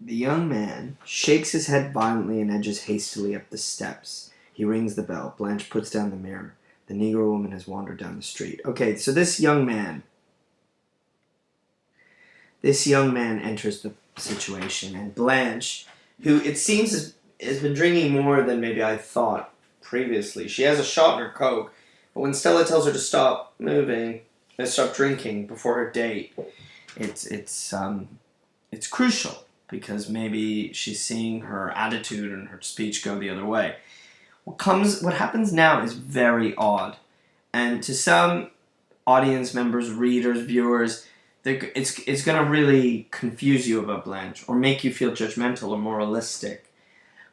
The young man shakes his head violently and edges hastily up the steps. He rings the bell. Blanche puts down the mirror. The Negro woman has wandered down the street. Okay, so this young man enters the situation, and Blanche, who it seems has been drinking more than maybe I thought previously. She has a shot in her coke, but when Stella tells her to stop moving and stop drinking before her date, it's crucial because maybe she's seeing her attitude and her speech go the other way. What happens now is very odd, and to some audience members, readers, viewers, it's going to really confuse you about Blanche or make you feel judgmental or moralistic.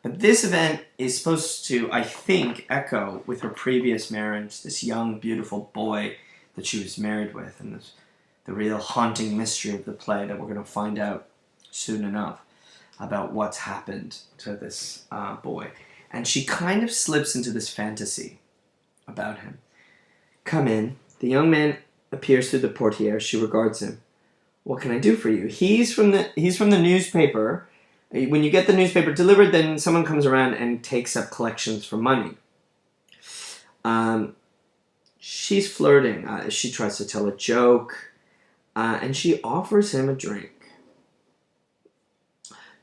But this event is supposed to, I think, echo with her previous marriage, this young, beautiful boy that she was married with, and the real haunting mystery of the play that we're going to find out soon enough about what's happened to this boy. And she kind of slips into this fantasy about him. Come in. The young man appears through the portiere. She regards him. What can I do for you? He's from the newspaper. When you get the newspaper delivered, then someone comes around and takes up collections for money. She's flirting. She tries to tell a joke. And she offers him a drink.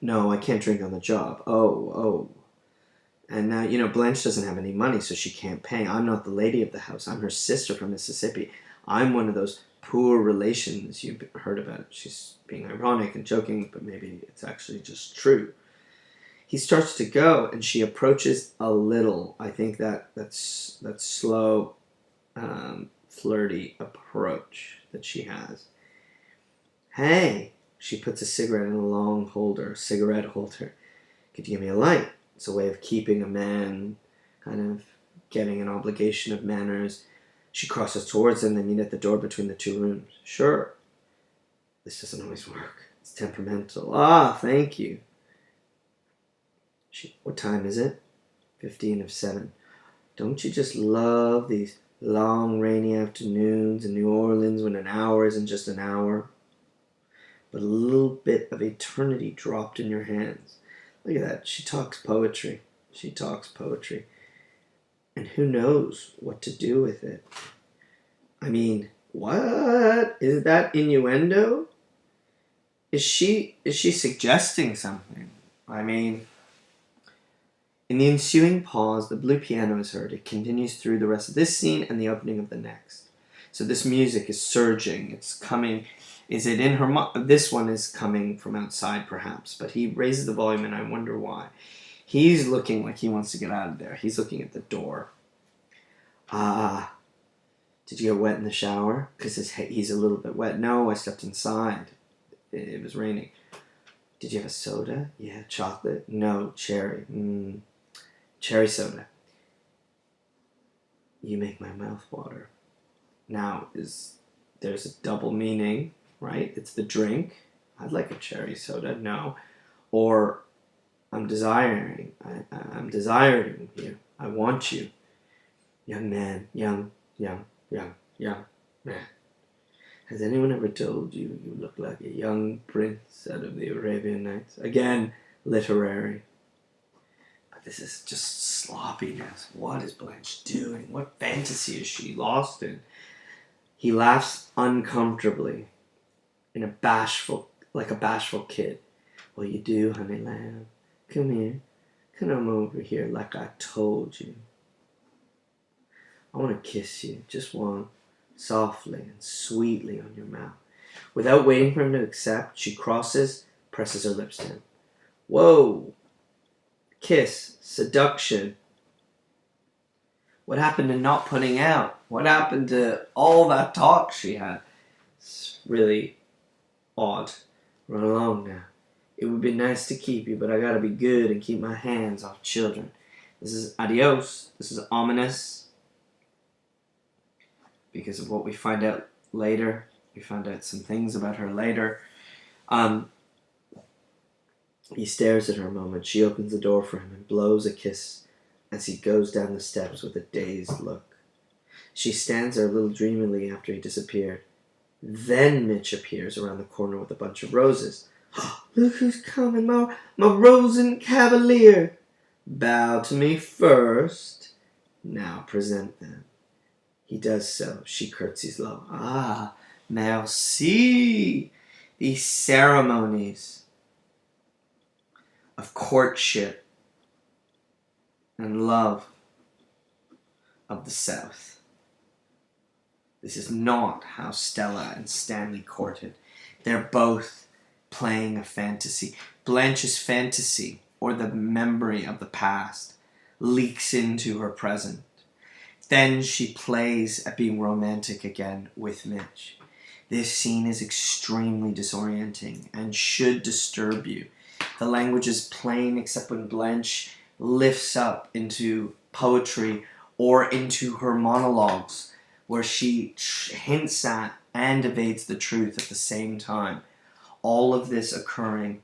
No, I can't drink on the job. Oh. And now, Blanche doesn't have any money, so she can't pay. I'm not the lady of the house. I'm her sister from Mississippi. I'm one of those poor relations you've heard about. She's being ironic and joking, but maybe it's actually just true. He starts to go, and she approaches a little. I think that's slow, flirty approach that she has. Hey, she puts a cigarette in a cigarette holder. Could you give me a light? It's a way of keeping a man, kind of getting an obligation of manners. She crosses towards him. They meet at the door between the two rooms. Sure. This doesn't always work. It's temperamental. Thank you. What time is it? 15 of 7. Don't you just love these long rainy afternoons in New Orleans when an hour isn't just an hour, but a little bit of eternity dropped in your hands? Look at that. She talks poetry. And who knows what to do with it? I mean, what? Is that innuendo? Is she suggesting something? I mean, in the ensuing pause, the blue piano is heard. It continues through the rest of this scene and the opening of the next. So this music is surging. It's coming. Is it in her This one is coming from outside, perhaps. But he raises the volume, and I wonder why. He's looking like he wants to get out of there. He's looking at the door. Did you get wet in the shower? Because he's a little bit wet. No, I stepped inside. It was raining. Did you have a soda? Yeah. Chocolate? No. Cherry. Cherry soda. You make my mouth water. Now, there's a double meaning, right? It's the drink. I'd like a cherry soda. No. Or I'm desiring. I'm desiring you. I want you. Young man. Young man. Has anyone ever told you you look like a young prince out of the Arabian Nights? Again, literary. But this is just sloppiness. What is Blanche doing? What fantasy is she lost in? He laughs uncomfortably, like a bashful kid. Well, you do, honey lamb. Come here. Come over here like I told you. I want to kiss you, just one, softly and sweetly on your mouth. Without waiting for him to accept, she presses her lips to him. Whoa! Kiss, seduction. What happened to not putting out? What happened to all that talk she had? It's really odd. Run along now. It would be nice to keep you, but I gotta be good and keep my hands off children. This is adios. This is ominous. Because of what we find out later. We find out some things about her later. He stares at her a moment. She opens the door for him and blows a kiss as he goes down the steps with a dazed look. She stands there a little dreamily after he disappeared. Then Mitch appears around the corner with a bunch of roses. Look who's coming, my Rosen Cavalier. Bow to me first. Now present them. He does so. She curtsies low. Ah, merci. These ceremonies of courtship and love of the South. This is not how Stella and Stanley courted. They're both playing a fantasy. Blanche's fantasy, or the memory of the past, leaks into her present. Then she plays at being romantic again with Mitch. This scene is extremely disorienting and should disturb you. The language is plain except when Blanche lifts up into poetry or into her monologues, where she hints at and evades the truth at the same time. All of this occurring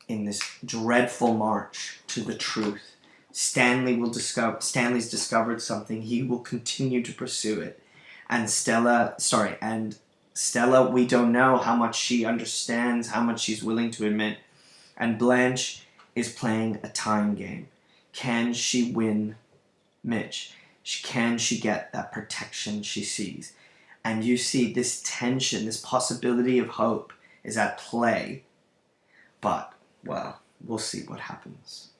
in this dreadful march to the truth. Stanley's discovered something. He will continue to pursue it. And Stella, we don't know how much she understands, how much she's willing to admit. And Blanche is playing a time game. Can she win Mitch? Can she get that protection she sees? And you see this tension, this possibility of hope is at play. But, well, we'll see what happens.